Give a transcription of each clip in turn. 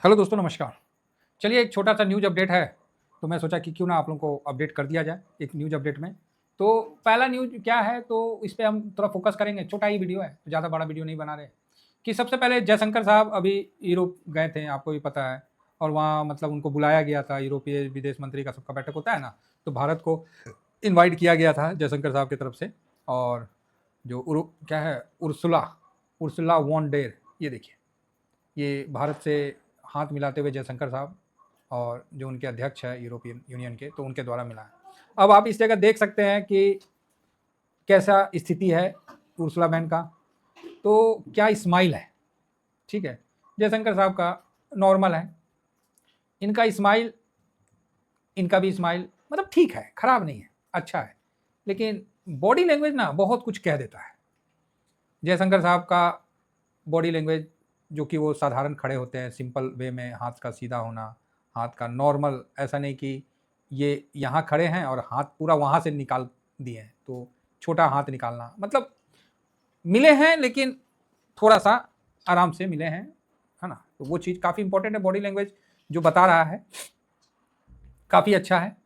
Hello दोस्तों, नमस्कार। चलिए, एक छोटा सा न्यूज़ अपडेट है, तो मैं सोचा कि क्यों ना आप लोगों को अपडेट कर दिया जाए एक न्यूज़ अपडेट में। तो पहला न्यूज़ क्या है, तो इस पे हम थोड़ा फोकस करेंगे। छोटा ही वीडियो है, ज़्यादा बड़ा वीडियो नहीं बना रहे। कि सबसे पहले जयशंकर साहब अभी यूरोप गए थे, आपको भी पता है। और वहाँ मतलब उनको बुलाया गया था, यूरोपीय विदेश मंत्री का सबका बैठक होता है ना, तो भारत को इनवाइट किया गया था जयशंकर साहब की तरफ से। और जो क्या है, उर्सुला उर्सुला वॉन डेर, ये देखिए, ये भारत से हाथ मिलाते हुए जयशंकर साहब और जो उनके अध्यक्ष है यूरोपियन यूनियन के, तो उनके द्वारा मिला है। अब आप इस जगह देख सकते हैं कि कैसा स्थिति है उर्सुला बहन का। तो क्या स्माइल है, ठीक है। जयशंकर साहब का नॉर्मल है, इनका स्माइल, इनका भी स्माइल मतलब ठीक है, खराब नहीं है, अच्छा है। लेकिन बॉडी लैंग्वेज ना बहुत कुछ कह देता है। जयशंकर साहब का बॉडी लैंग्वेज, जो कि वो साधारण खड़े होते हैं सिंपल वे में, हाथ का सीधा होना, हाथ का नॉर्मल, ऐसा नहीं कि ये यहाँ खड़े हैं और हाथ पूरा वहाँ से निकाल दिए हैं, तो छोटा हाथ निकालना, मतलब मिले हैं लेकिन थोड़ा सा आराम से मिले हैं, है ना। तो वो चीज़ काफ़ी इंपॉर्टेंट है, बॉडी लैंग्वेज जो बता रहा है काफ़ी अच्छा है।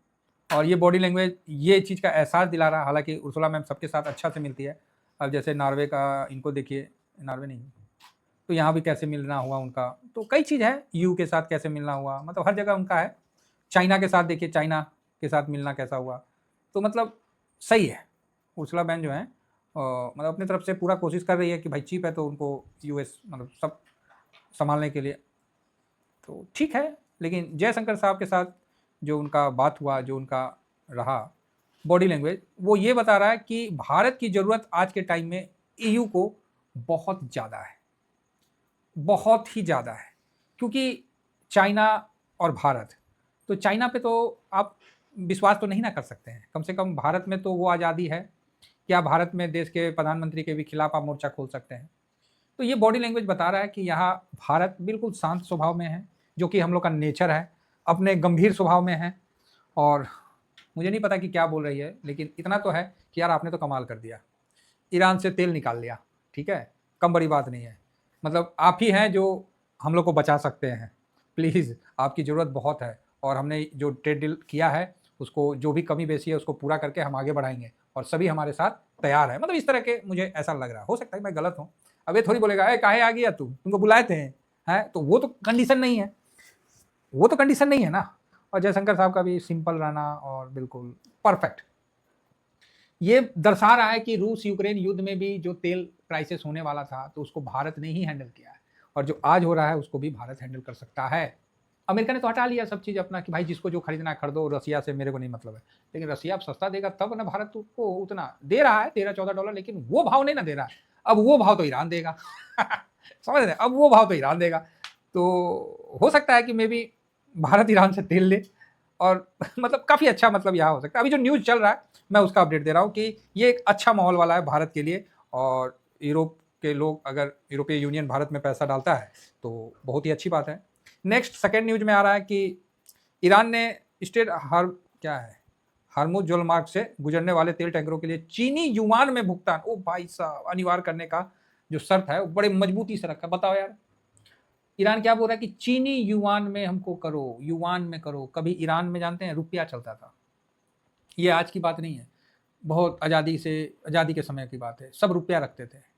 और ये बॉडी लैंग्वेज ये चीज़ का एहसास दिला रहा है। हालांकि उर्सुला मैम सबके साथ अच्छा से मिलती है। अब जैसे नॉर्वे का इनको देखिए, नॉर्वे नहीं, तो यहाँ भी कैसे मिलना हुआ उनका, तो कई चीज़ है। यू के साथ कैसे मिलना हुआ, मतलब हर जगह उनका है। चाइना के साथ देखिए, चाइना के साथ मिलना कैसा हुआ। तो मतलब सही है। उर्सुला बहन जो है मतलब अपनी तरफ से पूरा कोशिश कर रही है कि भाई चीप है तो उनको यूएस मतलब सब संभालने के लिए, तो ठीक है। लेकिन जयशंकर साहब के साथ जो उनका बात हुआ, जो उनका रहा बॉडी लैंग्वेज, वो ये बता रहा है कि भारत की ज़रूरत आज के टाइम में ईयू को बहुत ज़्यादा है, बहुत ही ज़्यादा है। क्योंकि चाइना और भारत, तो चाइना पे तो आप विश्वास तो नहीं ना कर सकते हैं। कम से कम भारत में तो वो आज़ादी है, क्या भारत में देश के प्रधानमंत्री के भी खिलाफ आप मोर्चा खोल सकते हैं। तो ये बॉडी लैंग्वेज बता रहा है कि यहाँ भारत बिल्कुल शांत स्वभाव में है, जो कि हम लोग का नेचर है, अपने गंभीर स्वभाव में है। और मुझे नहीं पता कि क्या बोल रही है, लेकिन इतना तो है कि यार आपने तो कमाल कर दिया, ईरान से तेल निकाल लिया, ठीक है, कम बड़ी बात नहीं है। मतलब आप ही हैं जो हम लोग को बचा सकते हैं। प्लीज़, आपकी ज़रूरत बहुत है। और हमने जो ट्रेड डील किया है, उसको जो भी कमी बेसी है उसको पूरा करके हम आगे बढ़ाएंगे, और सभी हमारे साथ तैयार है। मतलब इस तरह के मुझे ऐसा लग रहा है, हो सकता है मैं गलत हूँ। अब ये थोड़ी बोलेगा, ए काहे आ गया तू, तुमको बुलाए थे हैं, तो वो तो कंडीशन नहीं है, वो तो कंडीशन नहीं है ना। और जयशंकर साहब का भी सिंपल रहना और बिल्कुल परफेक्ट, ये दर्शा रहा है कि रूस यूक्रेन युद्ध में भी जो तेल क्राइसिस होने वाला था, तो उसको भारत ने ही हैंडल किया है। और जो आज हो रहा है उसको भी भारत हैंडल कर सकता है। अमेरिका ने तो हटा लिया सब चीज़ अपना कि भाई जिसको जो खरीदना है खरीदो, रसिया से मेरे को नहीं मतलब है। लेकिन रसिया अब सस्ता देगा तब ना, भारत को उतना दे रहा है, 13-14 डॉलर, लेकिन वो भाव नहीं ना दे रहा है। अब वो भाव तो ईरान देगा समझ रहे, अब वो भाव तो ईरान देगा। तो हो सकता है कि मे बी भारत ईरान से तेल ले, और मतलब काफ़ी अच्छा, मतलब यहाँ हो सकता है। अभी जो न्यूज़ चल रहा है मैं उसका अपडेट दे रहा हूँ कि ये एक अच्छा माहौल वाला है भारत के लिए। और यूरोप के लोग, अगर यूरोपीय यूनियन भारत में पैसा डालता है तो बहुत ही अच्छी बात है। नेक्स्ट सेकेंड न्यूज में आ रहा है कि ईरान ने स्टेट हर क्या है हार्मुज जलमार्ग से गुजरने वाले तेल टैंकरों के लिए चीनी युआन में भुगतान, ओ भाई साहब, अनिवार्य करने का जो शर्त है वो बड़े मजबूती से रखा। बताओ यार, ईरान क्या बोल रहा है कि चीनी युआन में हमको करो, युआन में करो। कभी ईरान में जानते हैं रुपया चलता था, ये आज की बात नहीं है, बहुत आज़ादी के समय की बात है, सब रुपया रखते थे।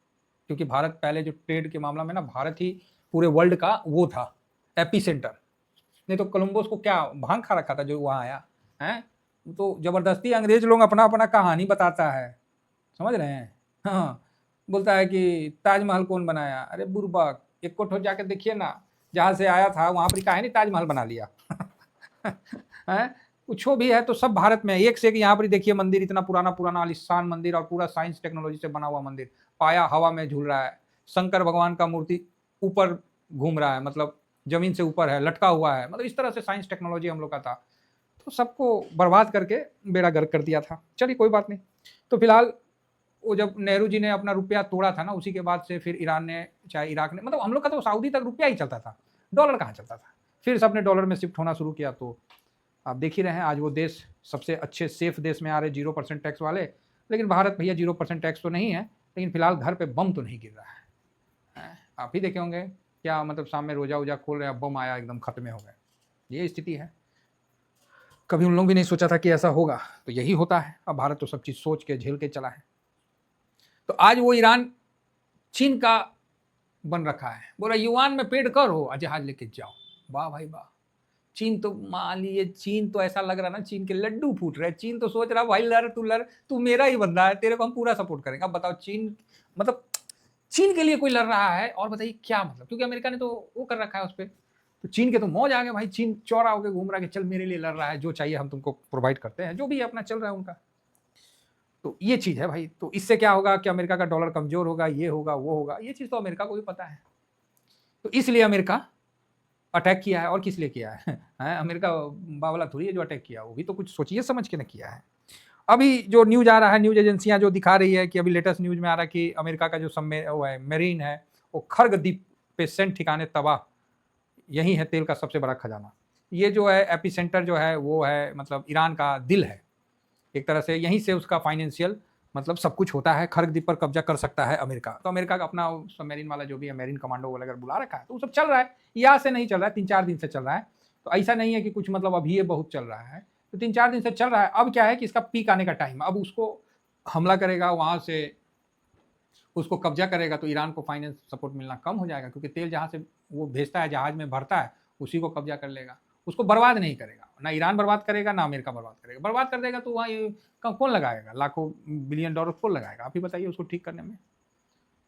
क्योंकि भारत पहले जो ट्रेड के मामला में ना, भारत ही पूरे वर्ल्ड का वो था एपी सेंटर। नहीं तो कोलंबस को क्या भांग खा रखा था जो वहाँ आया है। तो जबरदस्ती अंग्रेज लोग अपना अपना कहानी बताता है, समझ रहे हैं। हाँ, बोलता है कि ताजमहल कौन बनाया, अरे बुर्बक, एक कोठो जाके देखिए ना, जहाँ से आया था वहाँ पर काहे नहीं ताजमहल बना लिया है। कुछ भी है तो सब भारत में है, एक से एक। यहाँ पर देखिए मंदिर, इतना पुराना पुराना आलिशान मंदिर, और पूरा साइंस टेक्नोलॉजी से बना हुआ मंदिर, पाया हवा में झूल रहा है। शंकर भगवान का मूर्ति ऊपर घूम रहा है, मतलब जमीन से ऊपर है, लटका हुआ है। मतलब इस तरह से साइंस टेक्नोलॉजी हम लोग का था। तो सबको बर्बाद करके बेड़ा गर्क कर दिया था। चलिए कोई बात नहीं। तो फिलहाल वो जब नेहरू जी ने अपना रुपया तोड़ा था ना, उसी के बाद से फिर ईरान ने, चाहे इराक ने, मतलब हम लोग का तो सऊदी तक रुपया ही चलता था, डॉलर कहाँ चलता था। फिर सबने डॉलर में शिफ्ट होना शुरू किया। तो आप देख ही रहे हैं आज वो देश सबसे अच्छे सेफ देश में आ रहे, 0% टैक्स वाले। लेकिन भारत भैया 0% टैक्स तो नहीं है, लेकिन फिलहाल घर पे बम तो नहीं गिर रहा है। आप ही देखे होंगे क्या मतलब सामने रोजा वोजा खोल रहे हैं, बम आया एकदम खत्म हो गए, ये स्थिति है। कभी उन लोग भी नहीं सोचा था कि ऐसा होगा, तो यही होता है। अब भारत तो सब चीज़ सोच के झेल के चला है। तो आज वो ईरान चीन का बन रखा है, बोला युवान में पेड़ कर हो जहाज लेके जाओ। वाह भाई वाह। चीन तो मान लीजिए, चीन तो ऐसा लग रहा ना, चीन के लड्डू फूट रहे। चीन तो सोच रहा भाई लड़, तू मेरा ही बंदा है, तेरे को हम पूरा सपोर्ट करेंगे। अब बताओ चीन, मतलब चीन के लिए कोई लड़ रहा है, और बताइए क्या मतलब, क्योंकि अमेरिका ने तो वो कर रखा है उस पर। तो चीन के तो मौज आ गए भाई, चीन चौड़ा होकर घूम रहा है कि चल मेरे लिए लड़ रहा है, जो चाहिए हम तुमको प्रोवाइड करते हैं, जो भी अपना चल रहा है उनका। तो ये चीज़ है भाई। तो इससे क्या होगा कि अमेरिका का डॉलर कमजोर होगा, ये होगा वो होगा, ये चीज़ तो अमेरिका को भी पता है। तो इसलिए अमेरिका अटैक किया है। और किस लिए किया है? अमेरिका बावला थोड़ी है जो अटैक किया, वो भी तो कुछ सोचिए समझ के ना किया है। अभी जो न्यूज आ रहा है, न्यूज एजेंसियां जो दिखा रही है कि अभी लेटेस्ट न्यूज में आ रहा है कि अमेरिका का जो वो है मेरीन है, वो खर्ग द्वीप पे सेंट ठिकाने तबाह, यही है तेल का सबसे बड़ा खजाना। ये जो है एपिसेंटर जो है वो है मतलब ईरान का दिल है एक तरह से, यहीं से उसका फाइनेंशियल मतलब सब कुछ होता है। खर्ग द्वीप पर कब्जा कर सकता है अमेरिका। तो अमेरिका का अपना सबमरीन वाला जो भी है मेरीन कमांडो वो अगर बुला रखा है, तो वो सब चल रहा है। यहाँ से नहीं चल रहा है, 3-4 दिन से चल रहा है। तो ऐसा नहीं है कि कुछ मतलब अभी ये बहुत चल रहा है, तो 3-4 दिन से चल रहा है। अब क्या है कि इसका पीक आने का टाइम, अब उसको हमला करेगा, वहाँ से उसको कब्जा करेगा, तो ईरान को फाइनेंस सपोर्ट मिलना कम हो जाएगा, क्योंकि तेल जहाँ से वो भेजता है, जहाज में भरता है, उसी को कब्जा कर लेगा। उसको बर्बाद नहीं करेगा, ना ईरान बर्बाद करेगा ना अमेरिका बर्बाद करेगा। बर्बाद कर देगा तो वहाँ कौन लगाएगा, लाखों बिलियन डॉलर कौन लगाएगा, आप ही बताइए उसको ठीक करने में।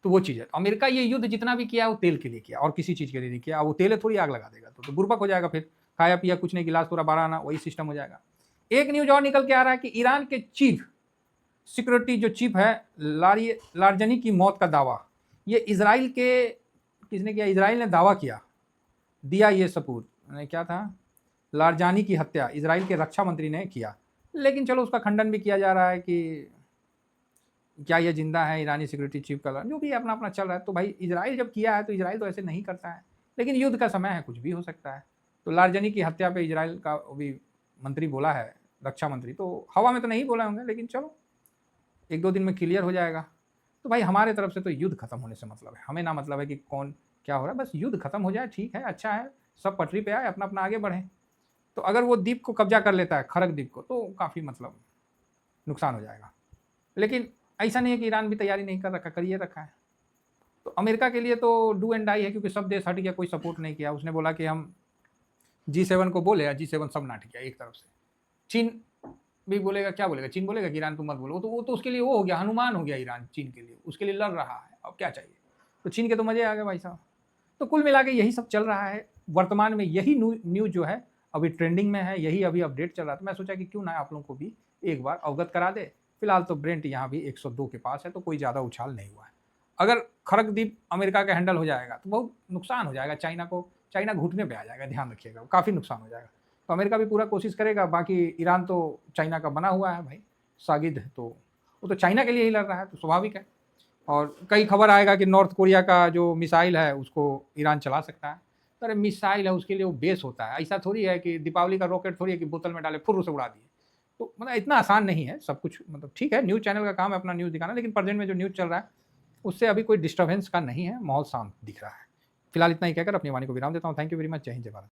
तो वो चीज़ है। अमेरिका ये युद्ध जितना भी किया वो तेल के लिए किया, और किसी चीज़ के लिए नहीं किया। वो तेल थोड़ी आग लगा देगा, तो बुर्बक हो जाएगा। फिर खाया पिया कुछ नहीं, गिलास पूरा बारह आना, वही सिस्टम हो जाएगा। एक न्यूज और निकल के आ रहा है कि ईरान के चीफ सिक्योरिटी जो चीफ है लारजनी की मौत का दावा, ये इसराइल के किसने किया, इसराइल ने दावा दिया ये सबूत, क्या था, लारजानी की हत्या इसराइल के रक्षा मंत्री ने किया। लेकिन चलो उसका खंडन भी किया जा रहा है कि क्या ये जिंदा है, ईरानी सिक्योरिटी चीफ का, जो भी अपना अपना चल रहा है। तो भाई इसराइल जब किया है तो इसराइल तो ऐसे नहीं करता है, लेकिन युद्ध का समय है, कुछ भी हो सकता है। तो लारजनी की हत्या पे इसराइल का भी मंत्री बोला है, रक्षा मंत्री, तो हवा में तो नहीं बोला होंगे, लेकिन चलो 1-2 दिन में क्लियर हो जाएगा। तो भाई हमारे तरफ से तो युद्ध खत्म होने से मतलब है, हमें ना मतलब है कि कौन क्या हो रहा है, बस युद्ध खत्म हो जाए, ठीक है, अच्छा है, सब पटरी पे आए, अपना अपना आगे बढ़े। तो अगर वो द्वीप को कब्जा कर लेता है, खरग द्वीप को, तो काफ़ी मतलब नुकसान हो जाएगा। लेकिन ऐसा नहीं है कि ईरान भी तैयारी नहीं कर रखा, करिए रखा है। तो अमेरिका के लिए तो डू एंड डाई है, क्योंकि सब देश हट गया, कोई सपोर्ट नहीं किया। उसने बोला कि हम G7 को बोले, G7 सब नाट किया एक तरफ से। चीन भी बोलेगा, क्या बोलेगा, चीन बोलेगा कि ईरान तुम मत बोलो, तो वो तो उसके लिए वो हो गया, हनुमान हो गया ईरान चीन के लिए, उसके लिए लड़ रहा है, अब क्या चाहिए। तो चीन के तो मजे आ गए भाई साहब। तो कुल मिला के यही सब चल रहा है वर्तमान में, यही न्यूज जो है अभी ट्रेंडिंग में है, यही अभी अपडेट चल रहा था। मैं सोचा कि क्यों ना आप लोगों को भी एक बार अवगत करा दे। फिलहाल तो ब्रेंट यहाँ भी 102 के पास है, तो कोई ज़्यादा उछाल नहीं हुआ है। अगर खरग द्वीप अमेरिका का हैंडल हो जाएगा तो बहुत नुकसान हो जाएगा चाइना को, चाइना घुटने पे आ जाएगा, ध्यान रखिएगा, काफ़ी नुकसान हो जाएगा। तो अमेरिका भी पूरा कोशिश करेगा। बाकी ईरान तो चाइना का बना हुआ है भाई, सागिद है, तो वो तो चाइना के लिए ही लड़ रहा है, तो स्वाभाविक है। और कई खबर आएगा कि नॉर्थ कोरिया का जो मिसाइल है उसको ईरान चला सकता है। अरे मिसाइल है, उसके लिए वो बेस होता है, ऐसा थोड़ी है कि दीपावली का रॉकेट थोड़ी है कि बोतल में डाले फुर्र से उड़ा दिए। तो मतलब इतना आसान नहीं है सब कुछ। मतलब ठीक है, न्यूज़ चैनल का काम है अपना न्यूज़ दिखाना, लेकिन प्रेजेंट में जो न्यूज़ चल रहा है उससे अभी कोई डिस्टर्बेंस का नहीं है, माहौल शांत दिख रहा है। फिलहाल इतना ही कहकर अपनी वाणी को विराम देता हूँ। Thank you very much. जय हिंद, जय भारत।